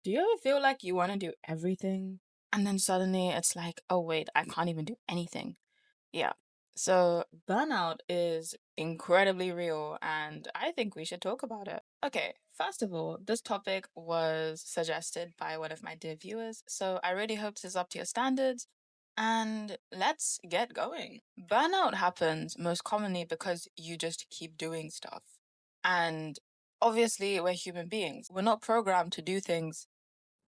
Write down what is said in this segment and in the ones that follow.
Do you ever feel like you want to do everything and then suddenly it's like, oh, wait, I can't even do anything? Yeah. So burnout is incredibly real, and I think we should talk about it. Okay, first of all, this topic was suggested by one of my dear viewers, so I really hope this is up to your standards. And let's get going. Burnout happens most commonly because you just keep doing stuff. And obviously, we're human beings. We're not programmed to do things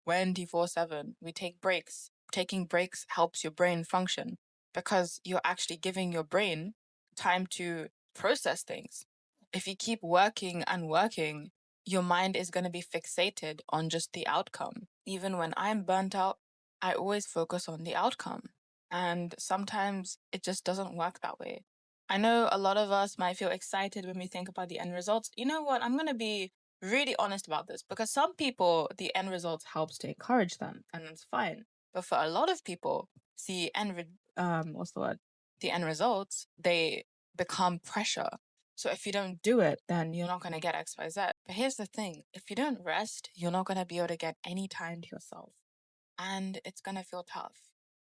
24/7. We take breaks. Taking breaks helps your brain function because you're actually giving your brain time to process things. If you keep working and working, your mind is going to be fixated on just the outcome. Even when I'm burnt out, I always focus on the outcome. And sometimes it just doesn't work that way. I know a lot of us might feel excited when we think about the end results. You know what? I'm going to be really honest about this because some people the end results helps to encourage them and it's fine, but for a lot of people what's the word, the end results, they become pressure. So if you don't do it, then you're not going to get XYZ. But here's the thing, if you don't rest, you're not going to be able to get any time to yourself, and it's going to feel tough.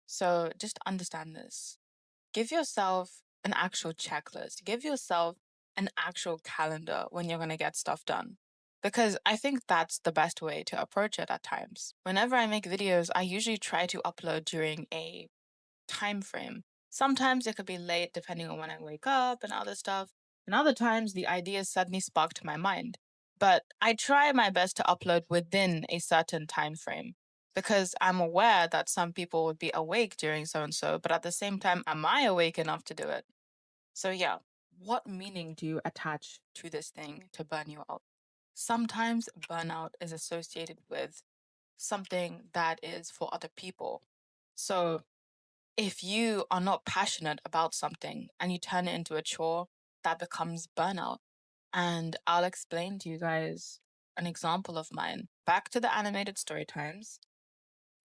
So just understand this. Give yourself an actual checklist. Give yourself an actual calendar when you're going to get stuff done. Because I think that's the best way to approach it at times. Whenever I make videos, I usually try to upload during a time frame. Sometimes it could be late depending on when I wake up and other stuff. And other times the ideas suddenly spark to my mind. But I try my best to upload within a certain time frame because I'm aware that some people would be awake during so and so, but at the same time, am I awake enough to do it? So yeah, what meaning do you attach to this thing to burn you out? Sometimes burnout is associated with something that is for other people. So if you are not passionate about something and you turn it into a chore, that becomes burnout. And I'll explain to you guys an example of mine. Back to the animated story times,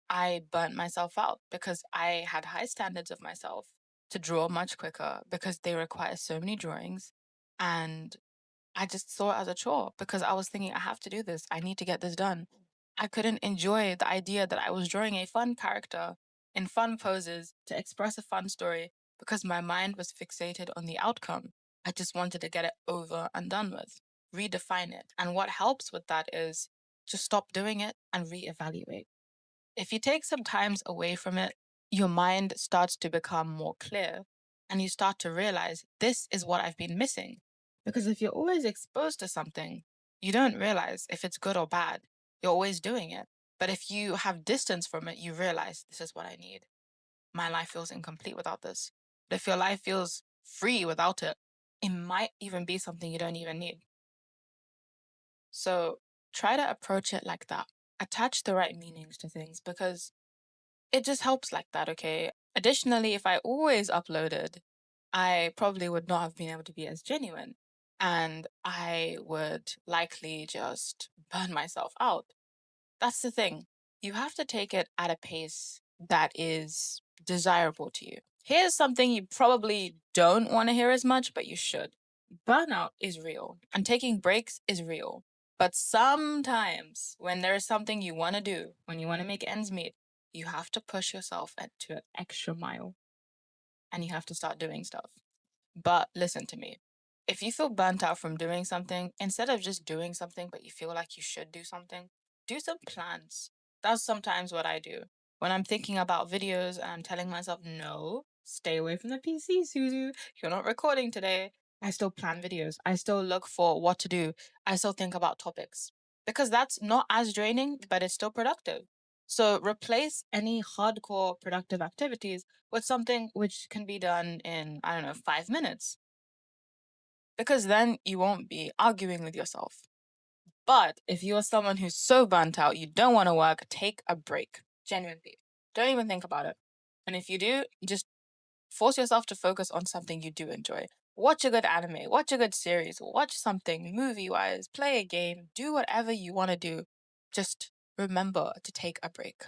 I burnt myself out because I had high standards of myself to draw much quicker because they require so many drawings. And I just saw it as a chore because I was thinking, I have to do this. I need to get this done. I couldn't enjoy the idea that I was drawing a fun character in fun poses to express a fun story because my mind was fixated on the outcome. I just wanted to get it over and done with, redefine it. And what helps with that is just stop doing it and reevaluate. If you take some times away from it, your mind starts to become more clear and you start to realize this is what I've been missing. Because if you're always exposed to something, you don't realize if it's good or bad. You're always doing it. But if you have distance from it, you realize this is what I need. My life feels incomplete without this. But if your life feels free without it, it might even be something you don't even need. So try to approach it like that. Attach the right meanings to things because it just helps like that, okay? Additionally, if I always uploaded, I probably would not have been able to be as genuine and I would likely just burn myself out. That's the thing. You have to take it at a pace that is desirable to you. Here's something you probably don't want to hear as much, but you should. Burnout is real, and taking breaks is real. But sometimes, when there is something you want to do, when you want to make ends meet, you have to push yourself to an extra mile and you have to start doing stuff. But listen to me. If you feel burnt out from doing something, instead of just doing something, but you feel like you should do some plans. That's sometimes what I do. When I'm thinking about videos and I'm telling myself, no, stay away from the PC, Suzu. You're not recording today. I still plan videos. I still look for what to do. I still think about topics because that's not as draining, but it's still productive. So replace any hardcore productive activities with something which can be done in, I don't know, 5 minutes, because then you won't be arguing with yourself. But if you're someone who's so burnt out, you don't want to work, take a break. Genuinely. Don't even think about it. And if you do, just force yourself to focus on something you do enjoy. Watch a good anime, watch a good series, watch something movie wise, play a game, do whatever you want to do. Just remember to take a break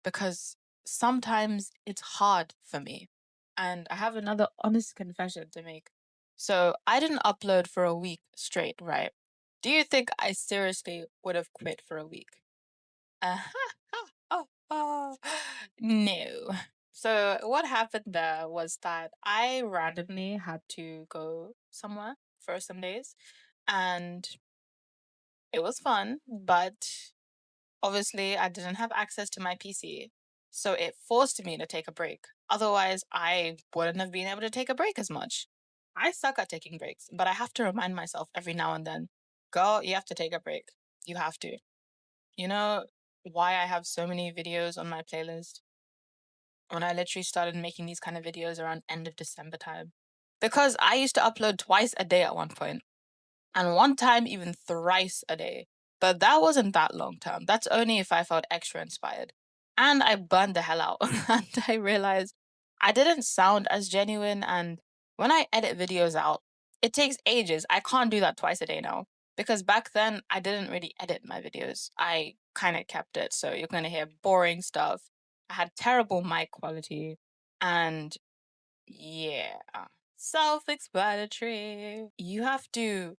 because sometimes it's hard for me. And I have another honest confession to make. So I didn't upload for a week straight, right? Do you think I seriously would have quit for a week? Oh, oh. No. So what happened there was that I randomly had to go somewhere for some days, and it was fun, but obviously I didn't have access to my PC. So it forced me to take a break. Otherwise, I wouldn't have been able to take a break as much. I suck at taking breaks, but I have to remind myself every now and then, girl, you have to take a break. You have to. You know why I have so many videos on my playlist? When I literally started making these kind of videos around end of December time. Because I used to upload twice a day at one point, and one time even thrice a day. But that wasn't that long term. That's only if I felt extra inspired. And I burned the hell out. And I realized I didn't sound as genuine. And when I edit videos out, it takes ages. I can't do that twice a day now. Because back then, I didn't really edit my videos. I kind of kept it. So you're going to hear boring stuff. I had terrible mic quality. And yeah, self explanatory. You have to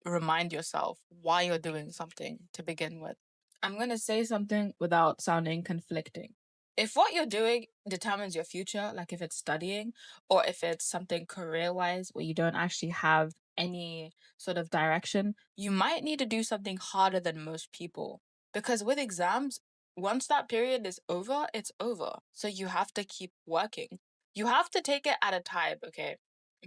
remind yourself why you're doing something to begin with. I'm going to say something without sounding conflicting. If what you're doing determines your future, like if it's studying or if it's something career wise where you don't actually have any sort of direction, you might need to do something harder than most people. Because with exams, once that period is over, it's over. So you have to keep working. You have to take it at a time, okay?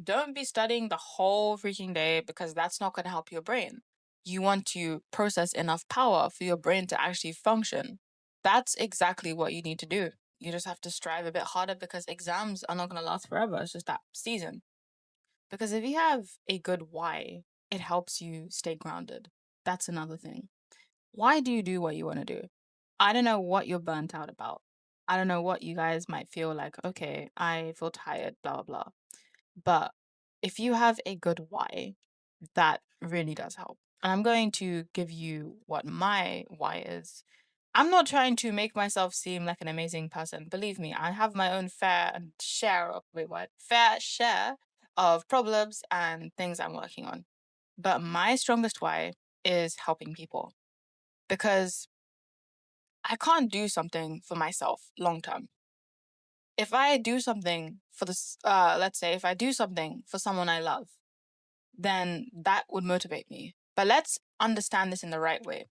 Don't be studying the whole freaking day because that's not going to help your brain. You want to process enough power for your brain to actually function. That's exactly what you need to do. You just have to strive a bit harder because exams are not going to last forever. It's just that season. Because if you have a good why, it helps you stay grounded. That's another thing. Why do you do what you want to do? I don't know what you're burnt out about. I don't know what you guys might feel like, okay, I feel tired, blah, blah, blah. But if you have a good why, that really does help. And I'm going to give you what my why is. I'm not trying to make myself seem like an amazing person. Believe me, I have my own fair share of problems and things I'm working on. But my strongest why is helping people because I can't do something for myself long term. If I do something for this, let's say, if I do something for someone I love, then that would motivate me. But let's understand this in the right way.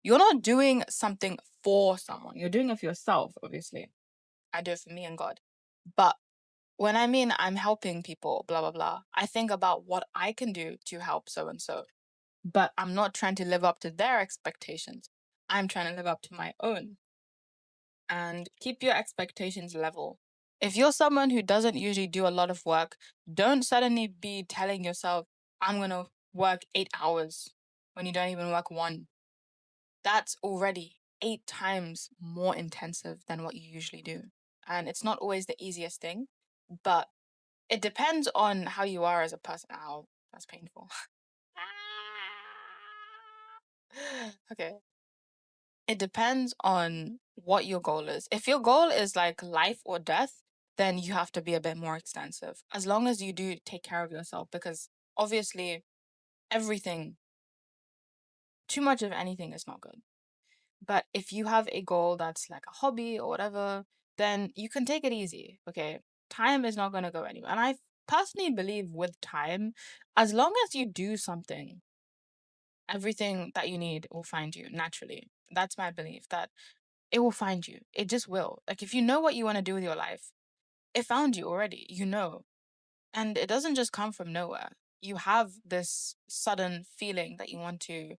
You're not doing something for someone, you're doing it for yourself, obviously. I do it for me and God. But when I mean I'm helping people, blah, blah, blah, I think about what I can do to help so and so. But I'm not trying to live up to their expectations. I'm trying to live up to my own and keep your expectations level. If you're someone who doesn't usually do a lot of work, don't suddenly be telling yourself, I'm going to work 8 hours when you don't even work one. That's already 8 times more intensive than what you usually do. And it's not always the easiest thing, but it depends on how you are as a person. Ow, that's painful. Okay. It depends on what your goal is. If your goal is like life or death, then you have to be a bit more extensive. As long as you do take care of yourself, because obviously everything, too much of anything is not good. But if you have a goal that's like a hobby or whatever, then you can take it easy. Okay. Time is not going to go anywhere. And I personally believe with time, as long as you do something, everything that you need will find you naturally. That's my belief that it will find you. It just will. Like if you know what you want to do with your life, it found you already. You know. And it doesn't just come from nowhere. You have this sudden feeling that you want to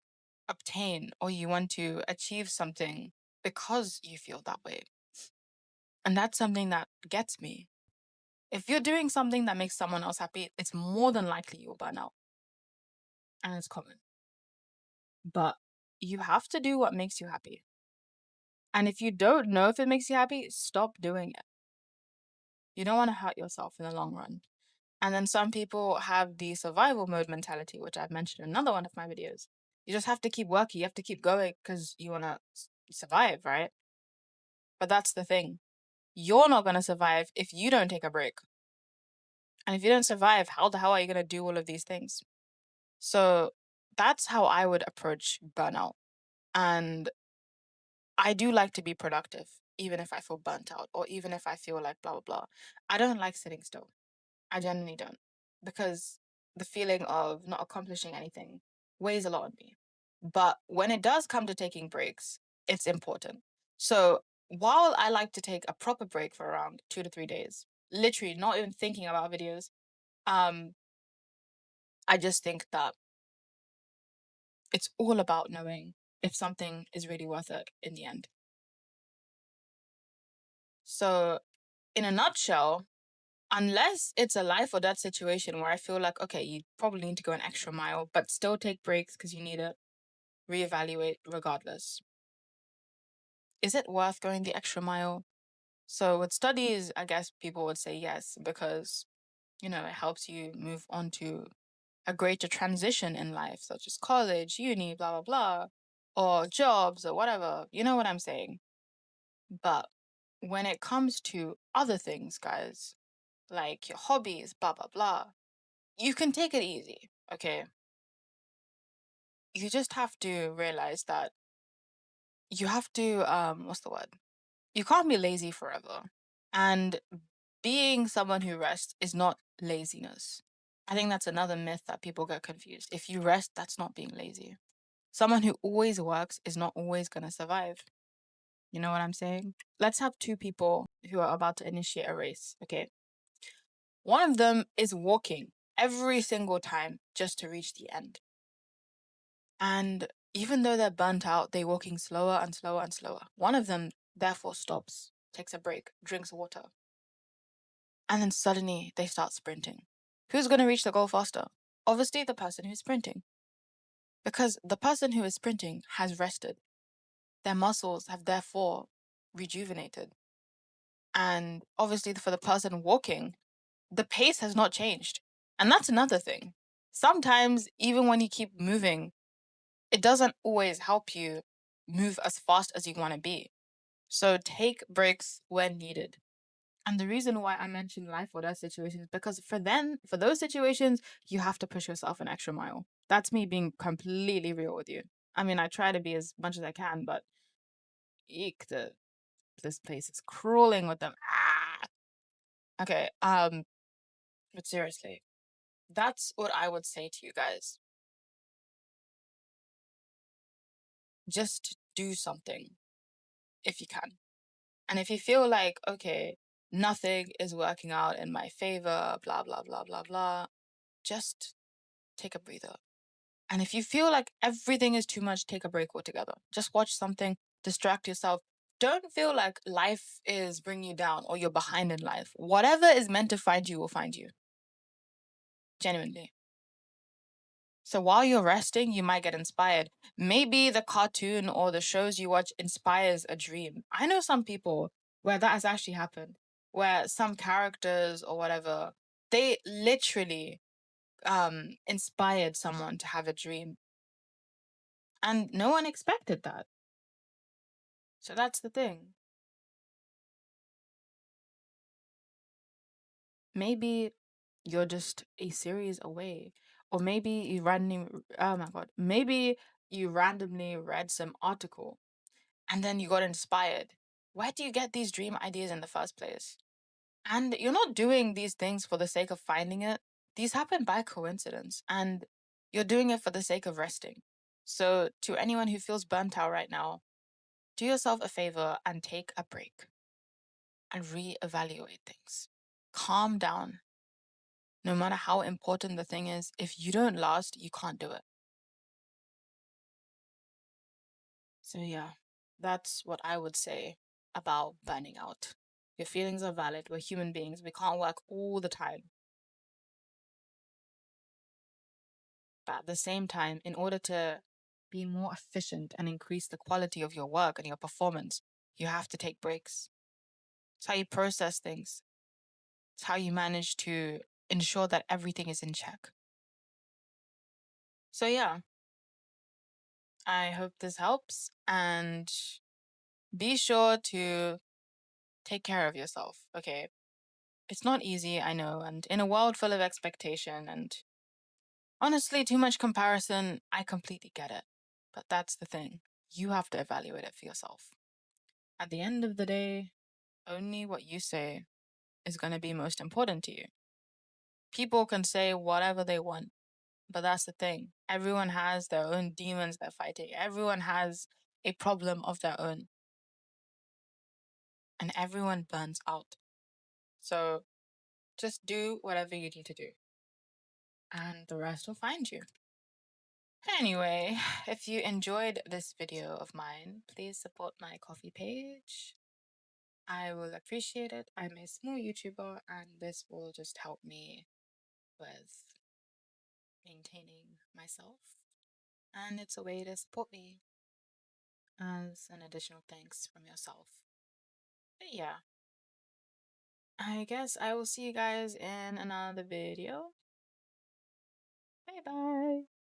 obtain or you want to achieve something because you feel that way. And that's something that gets me. If you're doing something that makes someone else happy, it's more than likely you'll burn out. And it's common. But you have to do what makes you happy. And if you don't know if it makes you happy, stop doing it. You don't want to hurt yourself in the long run. And then some people have the survival mode mentality, which I've mentioned in another one of my videos. You just have to keep working. You have to keep going because you want to survive, right? But that's the thing. You're not going to survive if you don't take a break. And if you don't survive, how the hell are you going to do all of these things? So that's how I would approach burnout. And I do like to be productive, even if I feel burnt out or even if I feel like blah, blah, blah. I don't like sitting still. I genuinely don't. Because the feeling of not accomplishing anything weighs a lot on me. But when it does come to taking breaks, it's important. So while I like to take a proper break for around 2 to 3 days, literally not even thinking about videos, um, I just think that it's all about knowing if something is really worth it in the end. So, in a nutshell, unless it's a life or death situation where I feel like, okay, you probably need to go an extra mile, but still take breaks because you need it, reevaluate regardless. Is it worth going the extra mile? So, with studies, I guess people would say yes, because, it helps you move on to a greater transition in life, such as college, uni, blah, blah, blah, or jobs or whatever. You know what I'm saying? But when it comes to other things, guys, like your hobbies, blah, blah, blah, you can take it easy, okay? You just have to realize that you have to, what's the word? You can't be lazy forever. And being someone who rests is not laziness. I think that's another myth that people get confused. If you rest, that's not being lazy. Someone who always works is not always going to survive. You know what I'm saying? Let's have two people who are about to initiate a race, okay? One of them is walking every single time just to reach the end. And even though they're burnt out, they're walking slower and slower and slower. One of them, therefore, stops, takes a break, drinks water, and then suddenly they start sprinting. Who's going to reach the goal faster? Obviously, the person who's sprinting. Because the person who is sprinting has rested. Their muscles have therefore rejuvenated. And obviously, for the person walking, the pace has not changed. And that's another thing. Sometimes, even when you keep moving, it doesn't always help you move as fast as you want to be. So take breaks when needed. And the reason why I mentioned life or death situations is because for those situations, you have to push yourself an extra mile. That's me being completely real with you. I mean, I try to be as much as I can, but eek, this place is crawling with them. Ah! Okay, but seriously, that's what I would say to you guys. Just do something if you can. And if you feel like, okay, nothing is working out in my favor, blah, blah, blah, blah, blah, just take a breather. And if you feel like everything is too much, take a break altogether. Just watch something, distract yourself. Don't feel like life is bringing you down or you're behind in life. Whatever is meant to find you will find you. Genuinely. So while you're resting, you might get inspired. Maybe the cartoon or the shows you watch inspires a dream. I know some people where that has actually happened, where some characters or whatever, they literally inspired someone to have a dream. And no one expected that. So that's the thing. Maybe you're just a series away. Or maybe you randomly, oh my God, maybe you randomly read some article and then you got inspired. Where do you get these dream ideas in the first place? And you're not doing these things for the sake of finding it. These happen by coincidence, and you're doing it for the sake of resting. So, to anyone who feels burnt out right now, do yourself a favor and take a break and reevaluate things. Calm down. No matter how important the thing is, if you don't last, you can't do it. So, yeah, that's what I would say about burning out. Your feelings are valid. We're human beings. We can't work all the time. But at the same time, in order to be more efficient and increase the quality of your work and your performance, you have to take breaks. It's how you process things. It's how you manage to ensure that everything is in check. So, yeah, I hope this helps. And be sure to take care of yourself, okay? It's not easy, I know. And in a world full of expectation and honestly, too much comparison, I completely get it. But that's the thing. You have to evaluate it for yourself. At the end of the day, only what you say is going to be most important to you. People can say whatever they want, but that's the thing. Everyone has their own demons they're fighting. Everyone has a problem of their own, and everyone burns out. So just do whatever you need to do, and the rest will find you. Anyway, if you enjoyed this video of mine, please support my coffee page. I will appreciate it. I'm a small YouTuber, and this will just help me with maintaining myself. And it's a way to support me as an additional thanks from yourself. But yeah, I guess I will see you guys in another video. Bye bye.